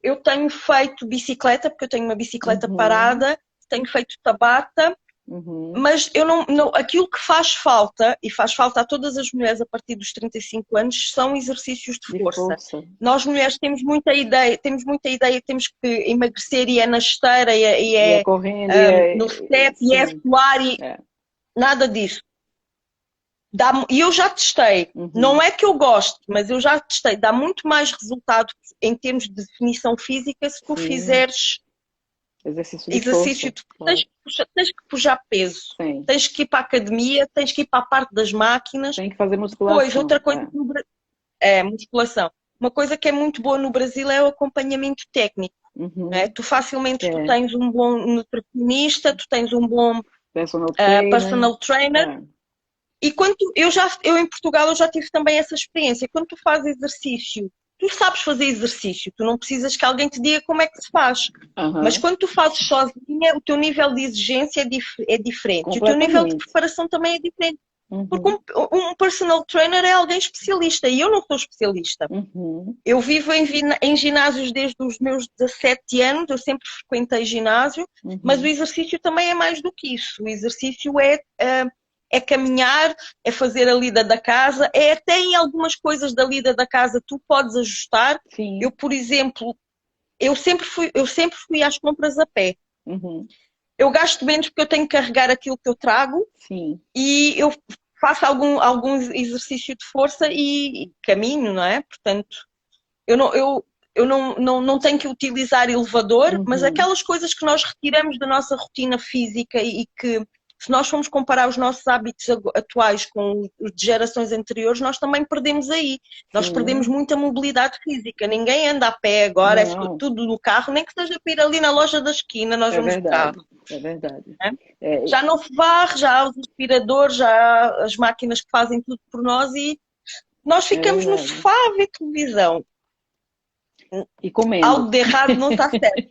Eu tenho feito bicicleta, porque eu tenho uma bicicleta Uhum, parada, tenho feito tabata, uhum, mas eu aquilo que faz falta, e faz falta a todas as mulheres a partir dos 35 anos, são exercícios de de força. força. Nós mulheres temos muita ideia que temos que emagrecer e é na esteira e E é é correndo, no step e é sim, suar e é. nada disso. E eu já testei, não Uhum, é que eu gosto, mas eu já testei, dá muito mais resultado em termos de definição física se tu sim, fizeres Exercício de Exercício, força, tens claro. que tens que puxar peso, Sim. tens que ir para a academia, tens que ir para a parte das máquinas. Tem que fazer Depois, musculação. outra coisa é musculação. Uma coisa que é muito boa no Brasil é o acompanhamento técnico. Uhum. Tu facilmente tu É. tens um bom nutricionista, tu tens um bom Personal trainer. personal trainer. E eu em Portugal eu já tive também essa experiência. Quando tu fazes exercício, tu sabes fazer exercício, tu não precisas que alguém te diga como é que se faz. Mas quando tu fazes sozinha, o teu nível de exigência é diferente. E o teu nível de preparação também é diferente. Porque um personal trainer é alguém especialista e eu não sou especialista. Eu vivo em ginásios desde os meus 17 anos, eu sempre frequentei ginásio, mas o exercício também é mais do que isso. O exercício é caminhar, é fazer a lida da casa, é até em algumas coisas da lida da casa tu podes ajustar. Sim. Eu, por exemplo, eu sempre fui às compras a pé. Eu gasto menos porque eu tenho que carregar aquilo que eu trago. Sim. E eu faço algum exercício de força e caminho, não é? Portanto, eu não tenho que utilizar elevador, mas aquelas coisas que nós retiramos da nossa rotina física e que, se nós formos comparar os nossos hábitos atuais com os de gerações anteriores, nós também perdemos aí. Nós perdemos muita mobilidade física. Ninguém anda a pé agora, é tudo no carro, nem que seja para ir ali na loja da esquina, nós vamos de carro. É verdade. Já não se varre, já há os aspiradores, já há as máquinas que fazem tudo por nós e nós ficamos no sofá a ver televisão. E comendo. Algo de errado não está certo.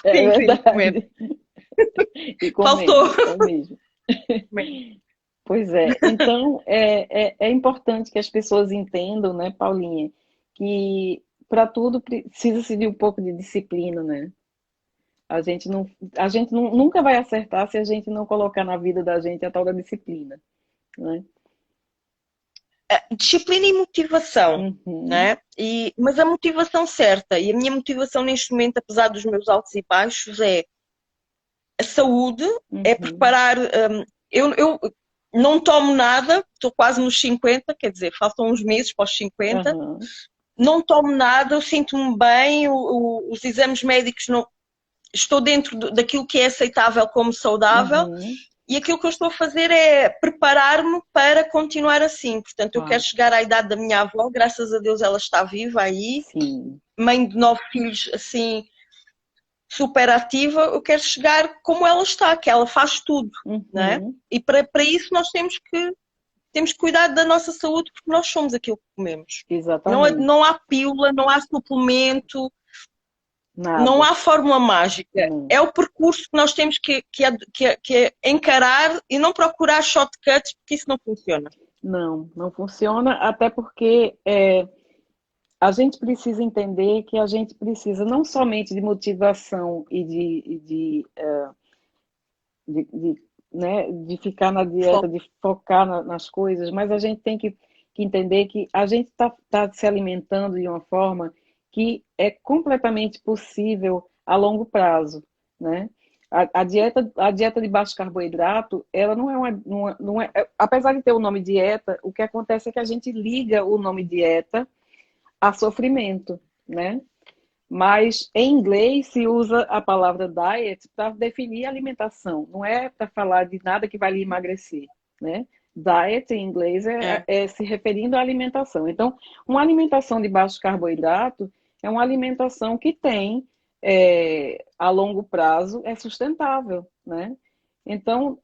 Sim, comendo. E comendo. Faltou. É mesmo. Pois é. Então, é importante que as pessoas entendam, né, Paulinha, que para tudo precisa-se de um pouco de disciplina, né? A gente nunca vai acertar se a gente não colocar na vida da gente a tal da disciplina, né? Disciplina e motivação, né? Mas a motivação certa, e a minha motivação neste momento, apesar dos meus altos e baixos, é a saúde, é preparar. Eu não tomo nada, estou quase nos 50, quer dizer, faltam uns meses para os 50. Não tomo nada, eu sinto-me bem, os exames médicos não. Estou dentro daquilo que é aceitável como saudável e aquilo que eu estou a fazer é preparar-me para continuar assim. Portanto, eu quero chegar à idade da minha avó, graças a Deus ela está viva aí, mãe de 9 filhos, assim, super ativa. Eu quero chegar como ela está, que ela faz tudo, né? E para isso nós temos que cuidar da nossa saúde, porque nós somos aquilo que comemos. Exatamente. Não há pílula, não há suplemento. Nada. Não há fórmula mágica. É o percurso que nós temos que encarar e não procurar shortcuts, porque isso não funciona. Não funciona, até porque a gente precisa entender que a gente precisa não somente de motivação e de ficar na dieta, de focar nas coisas, mas a gente tem que entender que a gente está se alimentando de uma forma que é completamente possível a longo prazo, né? A dieta de baixo carboidrato, ela não é, apesar de ter o nome dieta, o que acontece é que a gente liga o nome dieta a sofrimento, né? Mas em inglês se usa a palavra diet para definir a alimentação, não é para falar de nada que vai lhe emagrecer, né? Diet em inglês é se referindo à alimentação. Então, uma alimentação de baixo carboidrato é uma alimentação que tem, a longo prazo, é sustentável, né? Então...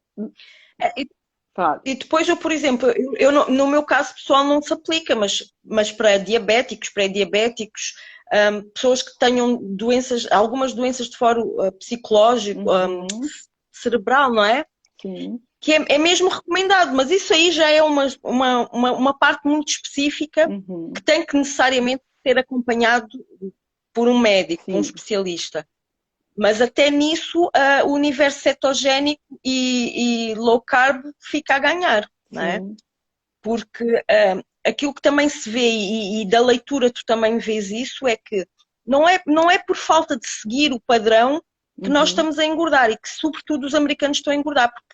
E depois eu, por exemplo, no meu caso pessoal não se aplica, mas para diabéticos, pré-diabéticos, pessoas que tenham algumas doenças de foro psicológico, cerebral, não é? Sim. Que é mesmo recomendado, mas isso aí já é uma parte muito específica que tem que necessariamente ser acompanhado por um médico, um especialista. Mas até nisso o universo cetogénico e low carb fica a ganhar, não é? Porque aquilo que também se vê e da leitura tu também vês isso, é que não é por falta de seguir o padrão que nós estamos a engordar e que sobretudo os americanos estão a engordar, porque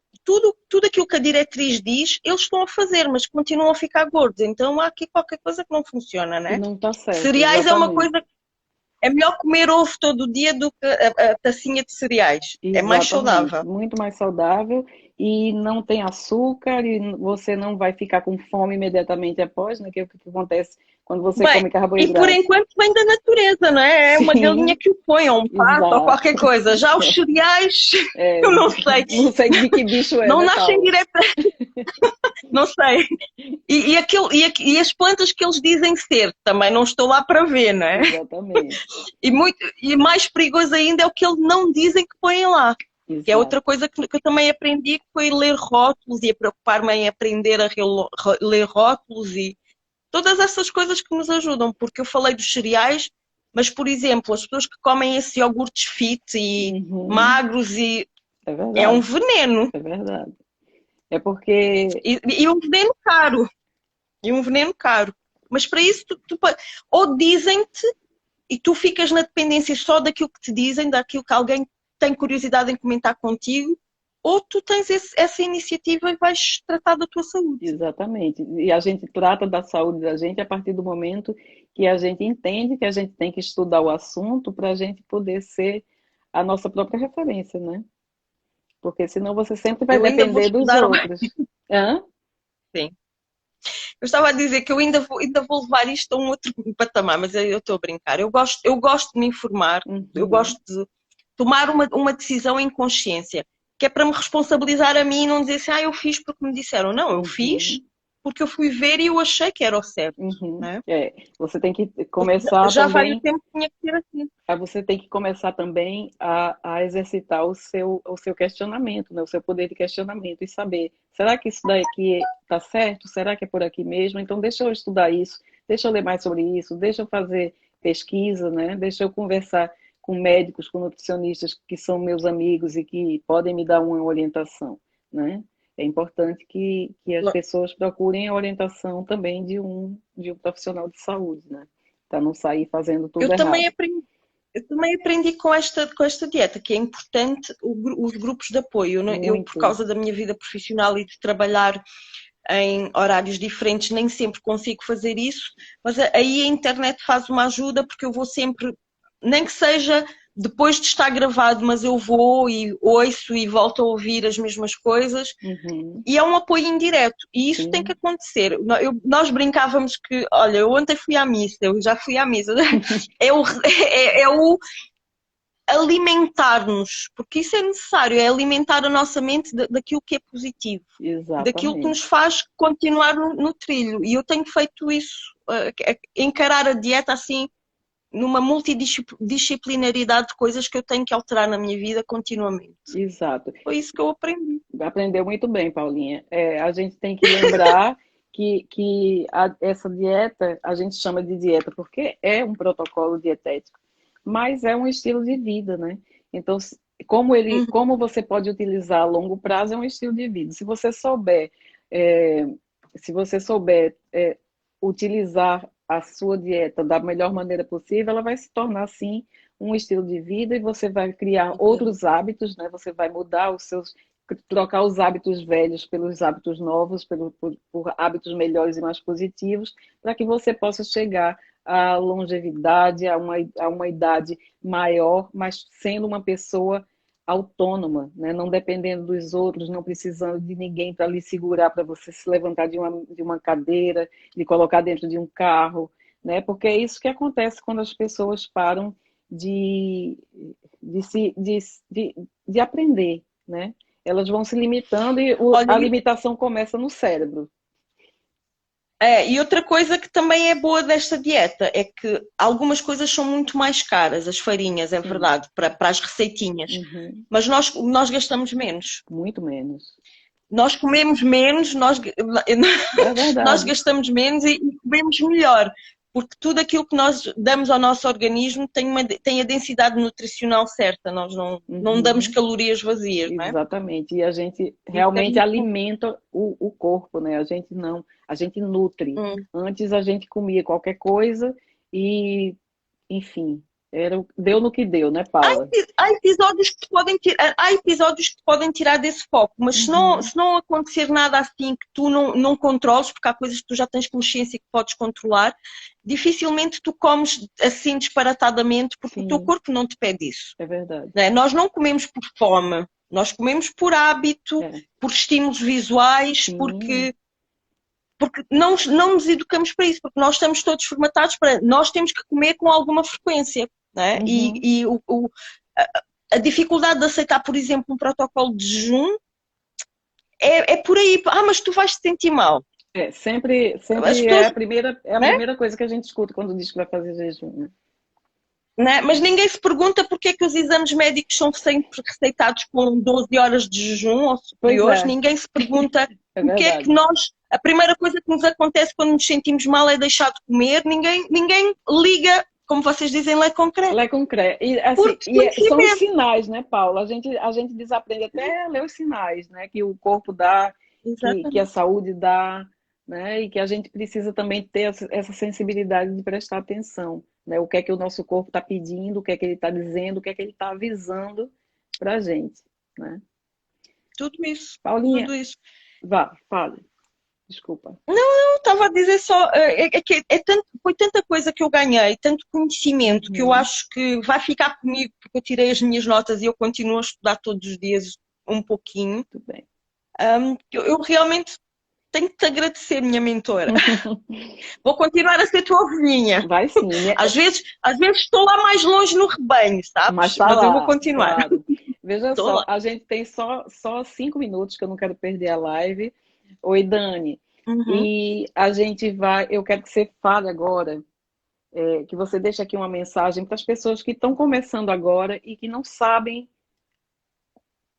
tudo aquilo que a diretriz diz, eles estão a fazer, mas continuam a ficar gordos. Então há aqui qualquer coisa que não funciona, né? Não está certo. Cereais exatamente. é uma coisa é melhor comer ovo todo dia do que a tacinha de cereais. É mais Exatamente, saudável. muito mais saudável e não tem açúcar e você não vai ficar com fome imediatamente após, né? Que é o que acontece quando você Bem, come e por carboidrato. enquanto vem da natureza, não é? É uma galinha Sim, que o põe, ou um pato, ou exato. qualquer coisa. Já os cereais, É, eu não sei. não sei de que bicho é, Não né, nascem Paula? direto, não sei. E as plantas que eles dizem ser, também não estou lá para ver, não é? Exatamente, E mais perigoso ainda é o que eles não dizem que põem lá. Que é exato. outra coisa que eu também aprendi, que foi ler rótulos e a preocupar-me em aprender a ler rótulos e todas essas coisas que nos ajudam, porque eu falei dos cereais, mas, por exemplo, as pessoas que comem esses iogurtes fit e Uhum, magros e é é um verdade, veneno. é verdade. É porque, E um veneno caro. E um veneno caro. Mas para isso, ou dizem-te e tu ficas na dependência só daquilo que te dizem, daquilo que alguém tem curiosidade em comentar contigo, ou tu tens essa iniciativa e vais tratar da tua saúde. exatamente, e a gente trata da saúde da gente a partir do momento que a gente entende que a gente tem que estudar o assunto para a gente poder ser a nossa própria referência, né? Porque senão você sempre vai Eu ainda vou depender dos estudar. outros. Hã? Sim. Eu estava a dizer que eu ainda vou levar isto a um outro patamar, mas eu estou a brincar. Eu gosto de me informar, eu Uhum, gosto de tomar uma decisão em consciência, que é para me responsabilizar a mim e não dizer assim, eu fiz porque me disseram. Não, eu fiz uhum, porque eu fui ver e eu achei que era o certo, uhum. não é? É, você tem que Porque começar já vai o também, tempo que tinha que ser assim. você tem que começar também a exercitar o seu questionamento, né? O seu poder de questionamento e saber, será que isso daqui está certo? Será que é por aqui mesmo? Então deixa eu estudar isso, deixa eu ler mais sobre isso, deixa eu fazer pesquisa, né? Deixa eu conversar com médicos, com nutricionistas que são meus amigos e que podem me dar uma orientação, né? É importante que as pessoas procurem a orientação também de um profissional de saúde, né? Para não sair fazendo tudo Eu também errado. aprendi, eu também aprendi com esta dieta, que é importante os grupos de apoio. Eu, por Muito, causa da minha vida profissional e de trabalhar em horários diferentes, nem sempre consigo fazer isso, mas aí a internet faz uma ajuda porque eu vou sempre, nem que seja depois de estar gravado, mas eu vou e ouço e volto a ouvir as mesmas coisas uhum, e é um apoio indireto e isso tem que sim, acontecer. Nós brincávamos que, olha, eu ontem fui à missa, eu já fui à missa, é o alimentar-nos, porque isso é necessário, é alimentar a nossa mente daquilo que é positivo, daquilo que nos exatamente, faz continuar no trilho. E eu tenho feito isso, encarar a dieta assim, numa multidisciplinaridade de coisas que eu tenho que alterar na minha vida continuamente. exato. Foi isso que eu aprendi. Aprendeu muito bem, Paulinha. É, a gente tem que lembrar que essa dieta, a gente chama de dieta porque é um protocolo dietético, mas é um estilo de vida, né? Então, Uhum. como você pode utilizar a longo prazo, é um estilo de vida. É, se você souber utilizar a sua dieta da melhor maneira possível, ela vai se tornar, sim, um estilo de vida e você vai criar outros hábitos, né? Você vai mudar trocar os hábitos velhos pelos hábitos novos, por hábitos melhores e mais positivos, para que você possa chegar à longevidade, a uma idade maior, mas sendo uma pessoa autônoma, né? Não dependendo dos outros, não precisando de ninguém para lhe segurar, para você se levantar de uma cadeira, lhe colocar dentro de um carro, né? Porque é isso que acontece quando as pessoas param de, de, se, de aprender, né? Elas vão se limitando e Olha, a limitação começa no cérebro. e outra coisa que também é boa desta dieta é que algumas coisas são muito mais caras, as farinhas, é Sim. verdade, para as receitinhas, Uhum. mas nós gastamos menos. Muito menos. Nós comemos menos, É nós verdade. gastamos menos e comemos melhor, porque tudo aquilo que nós damos ao nosso organismo tem a densidade nutricional certa, nós não damos Uhum. calorias vazias, não é? Exatamente. E a gente Isso é realmente muito. alimenta o corpo, né? A gente nutre. Hum. Antes a gente comia qualquer coisa e, enfim, Deu no que deu, né, Paula? Há episódios que te podem tirar desse foco, mas se não acontecer nada assim que tu não controles, porque há coisas que tu já tens consciência que podes controlar, dificilmente tu comes assim disparatadamente, porque o teu Sim, corpo não te pede isso. é verdade. Né? Nós não comemos por fome, nós comemos por hábito, É. por estímulos visuais, Sim, porque não nos educamos para isso, porque nós estamos todos formatados para. Nós temos que comer com alguma frequência. Né? E a dificuldade de aceitar, por exemplo, um protocolo de jejum é por aí. Mas tu vais te sentir mal. sempre As é pessoas, a né? primeira coisa que a gente escuta quando diz que vai fazer jejum, né? Né? Mas ninguém se pergunta porque é que os exames médicos são sempre receitados com 12 horas de jejum ou Pois superiores. é, Ninguém se pergunta é porque é que verdade. nós. A primeira coisa que nos acontece quando nos sentimos mal é deixar de comer. Ninguém liga, como vocês dizem, lei concreto. Lé concreto. E, Por assim, são os desconhecimento. sinais, né, Paula? A gente desaprende até a ler os sinais, né? Que o corpo dá, que a Exatamente. saúde dá, né? E que a gente precisa também ter essa sensibilidade de prestar atenção, né? O que é que o nosso corpo está pedindo, o que é que ele está dizendo, o que é que ele está avisando para a gente, né? Tudo isso. Paulinha, Tudo isso. vá, fale. Desculpa. Eu estava a dizer só, que foi tanta coisa que eu ganhei, tanto conhecimento, que eu Uhum, acho que vai ficar comigo, porque eu tirei as minhas notas e eu continuo a estudar todos os dias um pouquinho. tudo bem. Eu realmente tenho que te agradecer, minha mentora. Vou continuar a ser tua ovelhinha. Vai sim, Às vezes estou lá mais longe no rebanho, mas sabes? tá Mas eu vou lá, continuar. claro. Veja Estou só, lá. a gente tem só 5 minutos, que eu não quero perder a live. Oi, Dani. Uhum. E a gente vai. Eu quero que você fale agora, que você deixe aqui uma mensagem para as pessoas que estão começando agora e que não sabem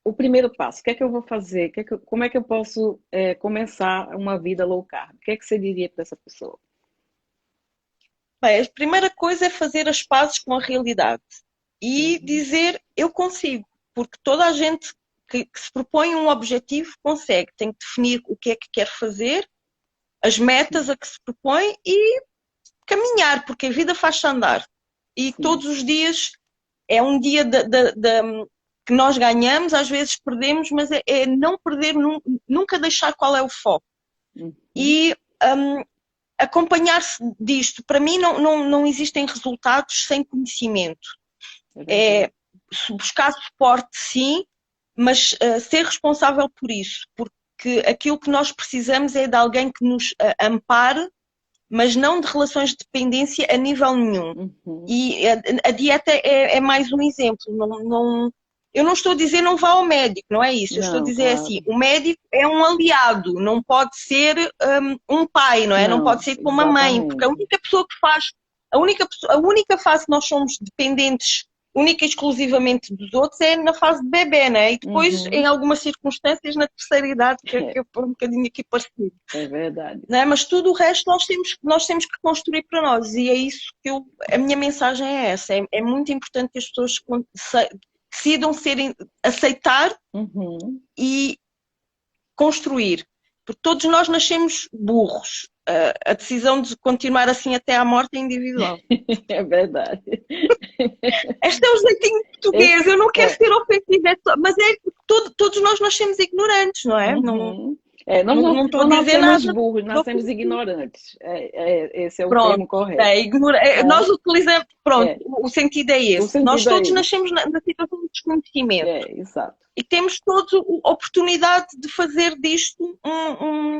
o primeiro passo. O que é que eu vou fazer? Como é que eu posso começar uma vida low carb? O que é que você diria para essa pessoa? Bem, a primeira coisa é fazer as pazes com a realidade e Uhum, dizer eu consigo, porque toda a gente que se propõe um objetivo consegue, tem que definir o que é que quer fazer, as metas a que se propõe e caminhar, porque a vida faz-se andar. E sim. todos os dias é um dia que nós ganhamos, às vezes perdemos, mas é não perder, nunca deixar qual é o foco. Uhum, E acompanhar-se disto. Para mim, não existem resultados sem conhecimento. é verdade. É buscar suporte, sim, mas ser responsável por isso, porque aquilo que nós precisamos é de alguém que nos ampare, mas não de relações de dependência a nível nenhum. Uhum. E a dieta é mais um exemplo. Eu não estou a dizer não vá ao médico, não é isso. Eu estou a Não, dizer assim, claro. o médico é um aliado, não pode ser um pai, não é? Não pode Não, ser como uma mãe, porque a exatamente. única pessoa que faz, a única fase que nós somos dependentes única e exclusivamente dos outros é na fase de bebê, né? E depois, em Uhum. algumas circunstâncias, na terceira idade, que é um bocadinho aqui parecido. É verdade. Né? Mas tudo o resto nós temos que construir para nós e é isso que a minha mensagem é essa. É muito importante que as pessoas decidam aceitar Uhum. e construir. Porque todos nós nascemos burros. A decisão de continuar assim até à morte é individual. É verdade. Este é o jeitinho Esse, português, eu não quero é, ser ofensiva, mas todos nós nascemos ignorantes, não é? Não uhum. Nós não estou a não dizer nascemos nada burros, de nascemos ofensivo. ignorantes. Esse é o Pronto, termo correto. nós Né? utilizamos, pronto, É, o sentido é o esse. Nós sentido é todos esse. nascemos na situação de desconhecimento Exato. e temos todos a oportunidade de fazer disto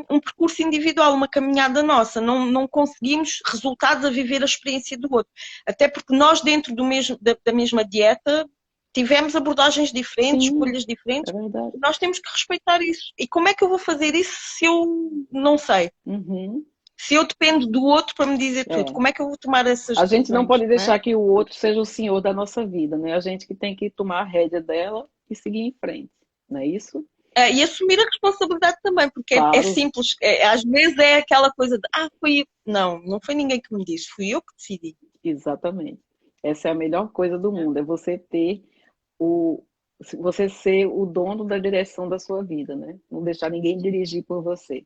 um percurso individual, uma caminhada nossa. Não conseguimos resultados a viver a experiência do outro. Até porque nós, dentro da mesma dieta, tivemos abordagens diferentes, Sim, escolhas é diferentes. verdade. Nós temos que respeitar isso. E como é que eu vou fazer isso se eu não sei? Uhum. Se eu dependo do outro para me dizer tudo, É. como é que eu vou tomar essas A gente não decisões, pode não é? deixar que o outro seja o senhor da nossa vida, né? A gente que tem que tomar a rédea dela e seguir em frente, não é isso? E assumir a responsabilidade também, porque é Claro, simples, às vezes é aquela coisa de, foi eu. Não foi ninguém que me disse, fui eu que decidi. exatamente. Essa é a melhor coisa do mundo, é você ter o, você ser o dono da direção da sua vida, né? Não deixar ninguém dirigir por você.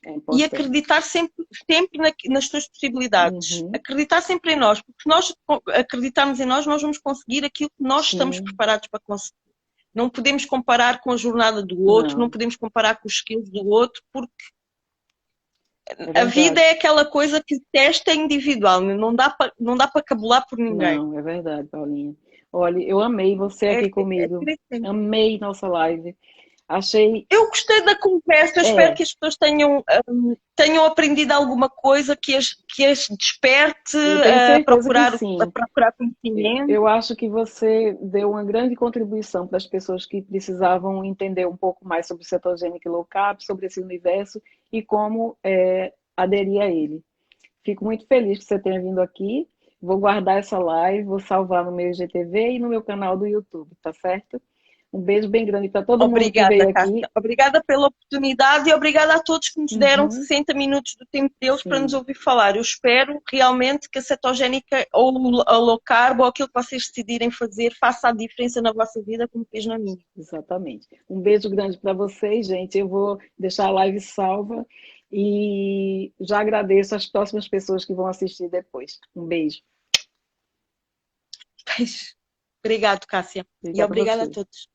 É E importante. acreditar sempre nas tuas possibilidades. Acreditar sempre em nós, porque se nós acreditarmos em nós, nós vamos conseguir aquilo que nós estamos preparados para conseguir. Não podemos comparar com a jornada do outro, não podemos comparar com os skills do outro, porque a vida é aquela coisa que o teste é individual, não dá para cabular por ninguém. Não, é verdade, Paulinha. Olha, eu amei você aqui comigo. Amei nossa live. Eu gostei da conversa, eu espero que as pessoas tenham aprendido alguma coisa que as desperte a procurar conhecimento. Eu acho que você deu uma grande contribuição para as pessoas que precisavam entender um pouco mais sobre o cetogênico e low carb, sobre esse universo e como aderir a ele. Fico muito feliz que você tenha vindo aqui. Vou guardar essa live, vou salvar no meu IGTV e no meu canal do YouTube, tá certo? Um beijo bem grande para todo mundo que veio aqui. Obrigada pela oportunidade e obrigada a todos que nos deram 60 minutos do tempo deles para nos ouvir falar. Eu espero realmente que a cetogénica ou a low carb ou aquilo que vocês decidirem fazer faça a diferença na vossa vida como fez na minha. Exatamente. Um beijo grande para vocês, gente. Eu vou deixar a live salva e já agradeço as próximas pessoas que vão assistir depois. Um beijo. Beijo. Obrigado, Cássia. E obrigada a todos.